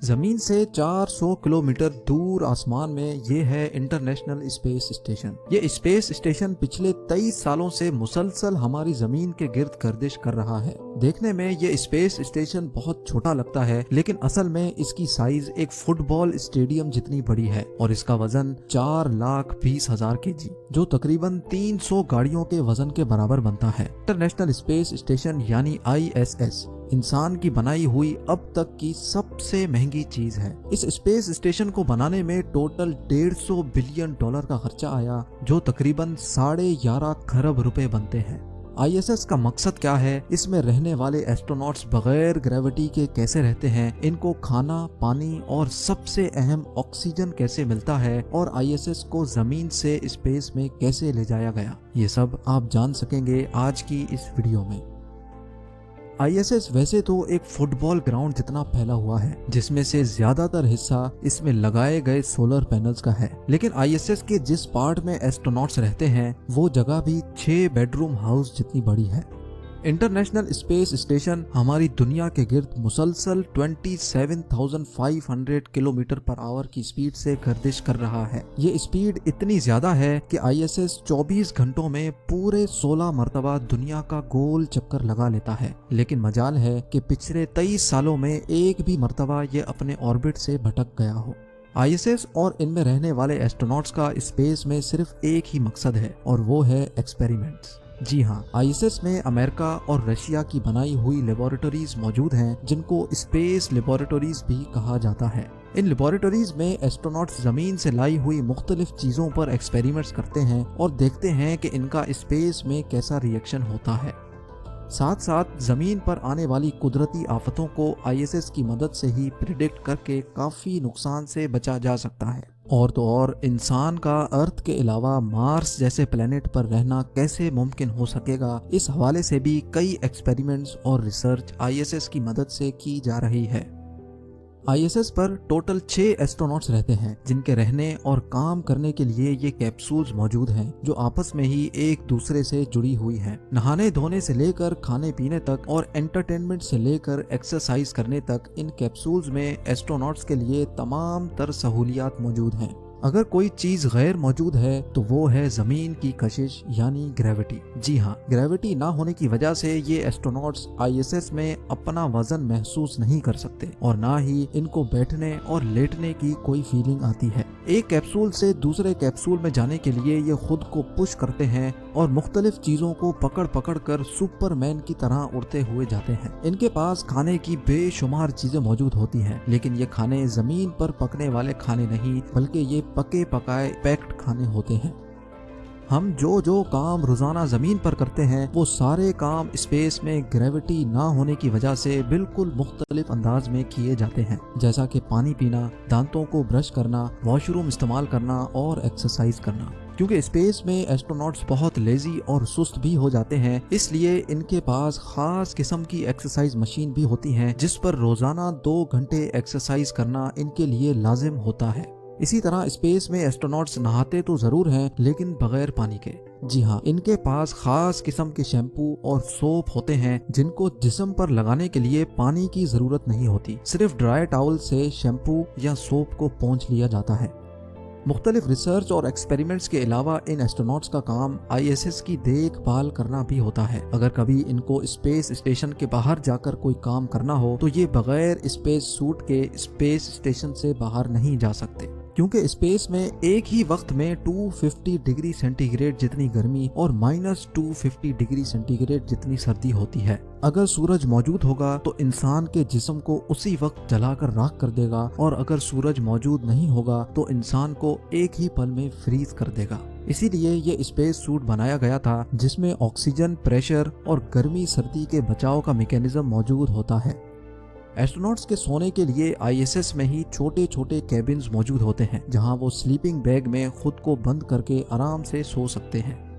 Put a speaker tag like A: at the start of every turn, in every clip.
A: जमीन से 400 किलोमीटर दूर आसमान में ये है इंटरनेशनल स्पेस स्टेशन। ये स्पेस स्टेशन पिछले 23 सालों से मुसलसल हमारी जमीन के गिर्द गर्दिश कर रहा है। देखने में ये स्पेस स्टेशन बहुत छोटा लगता है, लेकिन असल में इसकी साइज एक फुटबॉल स्टेडियम जितनी बड़ी है और इसका वजन 4,20,000 kg, जो तकरीबन 300 गाड़ियों के वजन के बराबर बनता है। इंटरनेशनल स्पेस स्टेशन यानी ISS इंसान की बनाई हुई अब तक की सबसे महंगी चीज है। इस स्पेस स्टेशन को बनाने में टोटल $150 बिलियन का खर्चा आया, जो तकरीबन 11.5 खरब रुपए बनते हैं। ISS का मकसद क्या है, इसमें रहने वाले एस्ट्रोनॉट्स बगैर ग्रेविटी के कैसे रहते हैं, इनको खाना, पानी और सबसे अहम ऑक्सीजन कैसे मिलता है, और ISS को जमीन से स्पेस में कैसे ले जाया गया, ये सब आप जान सकेंगे आज की इस वीडियो में। ISS वैसे तो एक फुटबॉल ग्राउंड जितना फैला हुआ है, जिसमें से ज्यादातर हिस्सा इसमें लगाए गए सोलर पैनल्स का है, लेकिन ISS के जिस पार्ट में एस्ट्रोनॉट्स रहते हैं वो जगह भी 6 बेडरूम हाउस जितनी बड़ी है। इंटरनेशनल स्पेस स्टेशन हमारी दुनिया के गिर्द मुसलसल 27,500 किलोमीटर पर आवर की स्पीड से गर्दिश कर रहा है। ये स्पीड इतनी ज्यादा है कि ISS 24 घंटों में पूरे 16 मरतबा दुनिया का गोल चक्कर लगा लेता है, लेकिन मजाल है कि पिछले 23 सालों में एक भी मरतबा ये अपने ऑर्बिट से भटक गया हो। ISS और इनमें रहने वाले एस्ट्रोनॉट्स का स्पेस में सिर्फ एक ही मकसद है, और वो है एक्सपेरिमेंट्स। जी हाँ, ISS में अमेरिका और रशिया की बनाई हुई लेबोरेटरीज मौजूद हैं, जिनको स्पेस लेबोरेटरीज भी कहा जाता है। इन लेबोरेटरीज में एस्ट्रोनॉट्स जमीन से लाई हुई मुख्तलिफ चीजों पर एक्सपेरिमेंट्स करते हैं और देखते हैं कि इनका स्पेस में कैसा रिएक्शन होता है। साथ साथ जमीन पर आने वाली कुदरती आफतों को ISS की मदद से ही प्रिडिक्ट करके काफी नुकसान से बचा जा सकता है। और तो और इंसान का अर्थ के अलावा मार्स जैसे प्लेनेट पर रहना कैसे मुमकिन हो सकेगा, इस हवाले से भी कई एक्सपेरिमेंट्स और रिसर्च ISS की मदद से की जा रही है। ISS पर टोटल 6 एस्ट्रोनॉट्स रहते हैं, जिनके रहने और काम करने के लिए ये कैप्सूल्स मौजूद हैं, जो आपस में ही एक दूसरे से जुड़ी हुई हैं। नहाने धोने से लेकर खाने पीने तक और एंटरटेनमेंट से लेकर एक्सरसाइज करने तक इन कैप्सूल्स में एस्ट्रोनॉट्स के लिए तमाम तर सहूलियात मौजूद हैं। अगर कोई चीज गैर मौजूद है तो वो है जमीन की कशिश यानी ग्रेविटी। जी हाँ, ग्रेविटी ना होने की वजह से ये एस्ट्रोनॉट्स ISS में अपना वजन महसूस नहीं कर सकते और ना ही इनको बैठने और लेटने की कोई फीलिंग आती है। एक कैप्सूल से दूसरे कैप्सूल में जाने के लिए ये खुद को पुश करते हैं और मुख्तलिफ चीजों को पकड़ पकड़ कर सुपरमैन की तरह उड़ते हुए जाते हैं। इनके पास खाने की बेशुमार चीजें मौजूद होती हैं, लेकिन ये खाने जमीन पर पकने वाले खाने नहीं, बल्कि ये पके पकाए पैक्ड खाने होते हैं। हम जो काम रोजाना जमीन पर करते हैं वो सारे काम स्पेस में ग्रेविटी ना होने की वजह से बिल्कुल मुख्तलिफ अंदाज में किए जाते हैं, जैसा कि पानी पीना, दांतों को ब्रश करना, वॉशरूम इस्तेमाल करना और एक्सरसाइज करना। क्योंकि स्पेस में एस्ट्रोनॉट्स बहुत लेजी और सुस्त भी हो जाते हैं, इसलिए इनके पास खास किस्म की एक्सरसाइज मशीन भी होती हैं, जिस पर रोजाना 2 घंटे एक्सरसाइज करना इनके लिए लाजिम होता है। इसी तरह स्पेस में एस्ट्रोनॉट्स नहाते तो जरूर हैं, लेकिन बगैर पानी के। जी हाँ, इनके पास खास किस्म के शैम्पू और सोप होते हैं, जिनको जिस्म पर लगाने के लिए पानी की जरूरत नहीं होती। सिर्फ ड्राई टॉवल से शैम्पू या सोप को पोंछ लिया जाता है। मुख्तलिफ रिसर्च और एक्सपेरिमेंट्स के अलावा इन एस्ट्रोनॉट्स का काम ISS की देखभाल करना भी होता है। अगर कभी इनको स्पेस स्टेशन के बाहर जाकर कोई काम करना हो तो ये बगैर स्पेस सूट के स्पेस स्टेशन से बाहर नहीं जा सकते, क्योंकि स्पेस में एक ही वक्त में 250 डिग्री सेंटीग्रेड जितनी गर्मी और -250 डिग्री सेंटीग्रेड जितनी सर्दी होती है। अगर सूरज मौजूद होगा तो इंसान के जिस्म को उसी वक्त जलाकर राख कर देगा, और अगर सूरज मौजूद नहीं होगा तो इंसान को एक ही पल में फ्रीज कर देगा। इसीलिए ये स्पेस सूट बनाया गया था, जिसमें ऑक्सीजन, प्रेशर और गर्मी सर्दी के बचाव का मैकेनिज्म मौजूद होता है। एस्ट्रोनॉट्स के सोने के लिए ISS में ही छोटे छोटे कैबिन्स मौजूद होते हैं, जहां वो स्लीपिंग बैग में खुद को बंद करके आराम से सो सकते हैं।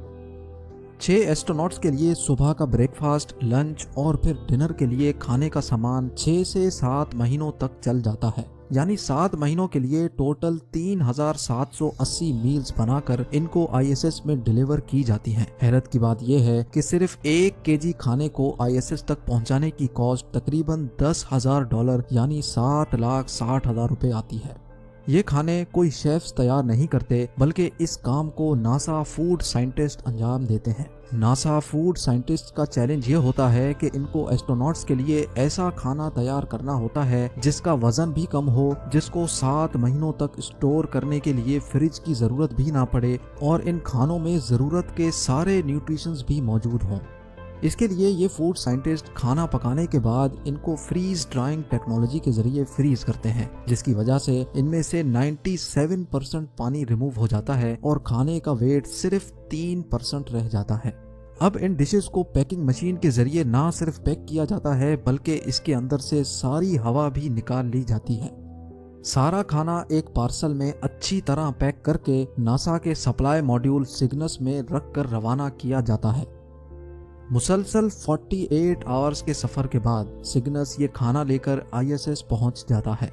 A: 6 एस्ट्रोनॉट्स के लिए सुबह का ब्रेकफास्ट, लंच और फिर डिनर के लिए खाने का सामान 6 से 7 महीनों तक चल जाता है। यानी 7 महीनों के लिए टोटल 3780 मील्स बनाकर इनको ISS में डिलीवर की जाती हैं। हैरत की बात यह है कि सिर्फ 1 केजी खाने को ISS तक पहुंचाने की कॉस्ट तकरीबन $10,000 यानी 7,60,000 रुपए आती है। ये खाने कोई शेफ्स तैयार नहीं करते, बल्कि इस काम को नासा फूड साइंटिस्ट अंजाम देते हैं। नासा फूड साइंटिस्ट का चैलेंज ये होता है कि इनको एस्ट्रोनॉट्स के लिए ऐसा खाना तैयार करना होता है जिसका वजन भी कम हो, जिसको 7 महीनों तक स्टोर करने के लिए फ्रिज की जरूरत भी ना पड़े और इन खानों में जरूरत के सारे न्यूट्रिशंस भी मौजूद हों। इसके लिए ये फूड साइंटिस्ट खाना पकाने के बाद इनको फ्रीज ड्राइंग टेक्नोलॉजी के जरिए फ्रीज करते हैं, जिसकी वजह से इनमें से 97% पानी रिमूव हो जाता है और खाने का वेट सिर्फ 3% रह जाता है। अब इन डिशेस को पैकिंग मशीन के जरिए ना सिर्फ पैक किया जाता है, बल्कि इसके अंदर से सारी हवा भी निकाल ली जाती है। सारा खाना एक पार्सल में अच्छी तरह पैक करके नासा के सप्लाई मॉड्यूल सिग्नस में रख कर रवाना किया जाता है। मुसलसल 48 आवर्स के सफर के बाद सिग्नस ये खाना लेकर ISS पहुंच जाता है।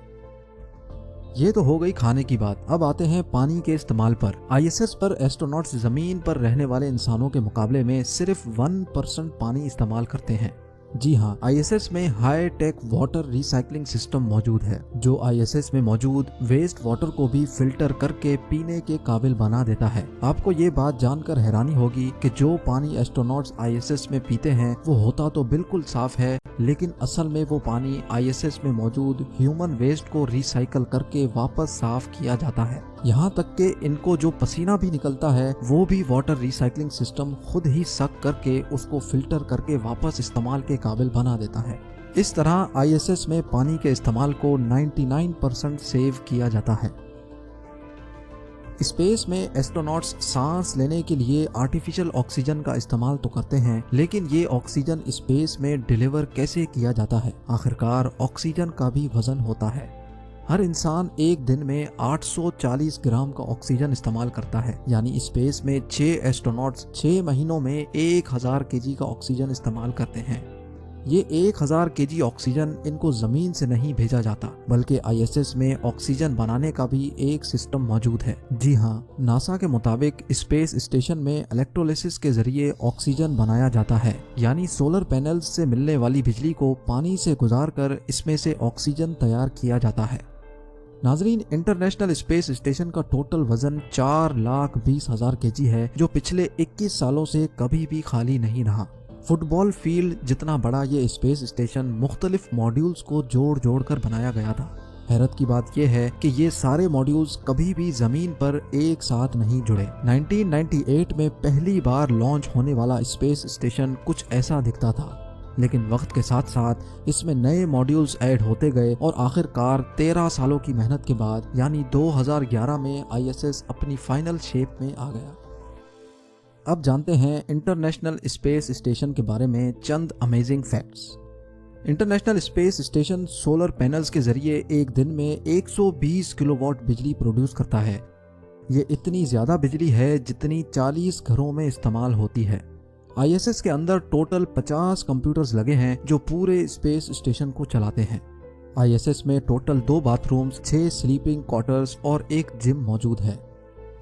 A: ये तो हो गई खाने की बात। अब आते हैं पानी के इस्तेमाल पर। ISS पर एस्ट्रोनॉट्स जमीन पर रहने वाले इंसानों के मुकाबले में सिर्फ 1% पानी इस्तेमाल करते हैं। जी हाँ, ISS में high tech water recycling system मौजूद है, जो ISS में मौजूद वेस्ट वाटर को भी फिल्टर करके पीने के काबिल बना देता है। आपको ये बात जानकर हैरानी होगी कि जो पानी एस्ट्रोनॉट्स ISS में पीते हैं वो होता तो बिल्कुल साफ है, लेकिन असल में वो पानी ISS में मौजूद ह्यूमन वेस्ट को रिसाइकल करके वापस साफ किया जाता है। यहाँ तक कि इनको जो पसीना भी निकलता है वो भी वाटर रिसाइकलिंग सिस्टम खुद ही सक करके उसको फिल्टर करके वापस इस्तेमाल के काबिल बना देता है। इस तरह ISS में पानी के इस्तेमाल को 99% सेव किया जाता है। स्पेस में एस्ट्रोनॉट्स सांस लेने के लिए आर्टिफिशियल ऑक्सीजन का इस्तेमाल तो करते हैं, लेकिन ये ऑक्सीजन स्पेस में डिलीवर कैसे किया जाता है? आखिरकार ऑक्सीजन का भी वजन होता है। हर इंसान एक दिन में 840 ग्राम का ऑक्सीजन इस्तेमाल करता है, यानी स्पेस में 6 एस्ट्रोनॉट्स 6 महीनों में 1000 केजी का ऑक्सीजन इस्तेमाल करते हैं। ये 1000 केजी ऑक्सीजन इनको जमीन से नहीं भेजा जाता, बल्कि ISS में ऑक्सीजन बनाने का भी एक सिस्टम मौजूद है। जी हाँ, नासा के मुताबिक स्पेस स्टेशन में इलेक्ट्रोलिसिस के जरिए ऑक्सीजन बनाया जाता है, यानी सोलर पैनल्स से मिलने वाली बिजली को पानी से गुजारकर इसमें से ऑक्सीजन तैयार किया जाता है। नाजरीन, इंटरनेशनल स्पेस स्टेशन का टोटल वजन 4,20,000 केजी है, जो पिछले 21 सालों से कभी भी खाली नहीं रहा। फुटबॉल फील्ड जितना बड़ा ये स्पेस स्टेशन मुख्तलिफ मॉड्यूल्स को जोड़ जोड़ कर बनाया गया था। हैरत की बात यह है कि ये सारे मॉड्यूल्स कभी भी जमीन पर एक साथ नहीं जुड़े। 1998 में पहली बार लॉन्च होने वाला स्पेस स्टेशन कुछ ऐसा दिखता था, लेकिन वक्त के साथ साथ इसमें नए मॉड्यूल्स ऐड होते गए और आखिरकार 13 सालों की मेहनत के बाद यानी 2011 में ISS अपनी फाइनल शेप में आ गया। अब जानते हैं इंटरनेशनल स्पेस स्टेशन के बारे में चंद amazing facts. International space station solar panels के जरिए एक दिन में 120 किलोवाट बिजली प्रोड्यूस करता है। ये इतनी ज़्यादा बिजली है जितनी 40 घरों में इस्तेमाल होती है। ISS के अंदर टोटल 50 कंप्यूटर्स लगे हैं जो पूरे स्पेस स्टेशन को चलाते हैं। ISS में टोटल 2 बाथरूम्स, 6 स्लीपिंग क्वार्टर्स और एक जिम मौजूद है।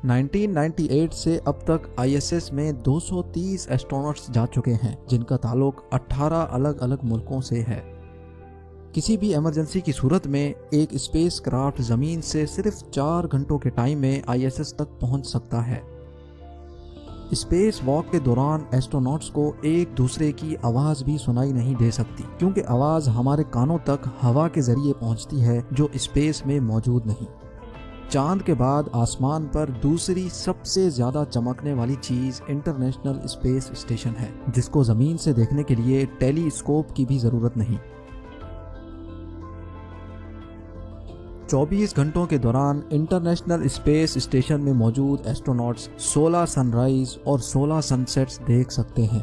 A: 1998 से अब तक ISS में 230 एस्ट्रोनॉट्स जा चुके हैं, जिनका ताल्लुक 18 अलग अलग मुल्कों से है। किसी भी इमरजेंसी की सूरत में एक स्पेस क्राफ्ट जमीन से सिर्फ 4 घंटों के टाइम में ISS तक पहुंच सकता है। स्पेस वॉक के दौरान एस्ट्रोनॉट्स को एक दूसरे की आवाज़ भी सुनाई नहीं दे सकती, क्योंकि आवाज़ हमारे कानों तक हवा के जरिए पहुंचती है, जो स्पेस में मौजूद नहीं। चांद के बाद आसमान पर दूसरी सबसे ज़्यादा चमकने वाली चीज़ इंटरनेशनल स्पेस स्टेशन है, जिसको ज़मीन से देखने के लिए टेलीस्कोप की भी ज़रूरत नहीं। 24 घंटों के दौरान इंटरनेशनल स्पेस स्टेशन में मौजूद एस्ट्रोनॉट्स 16 सनराइज और 16 सनसेट्स देख सकते हैं।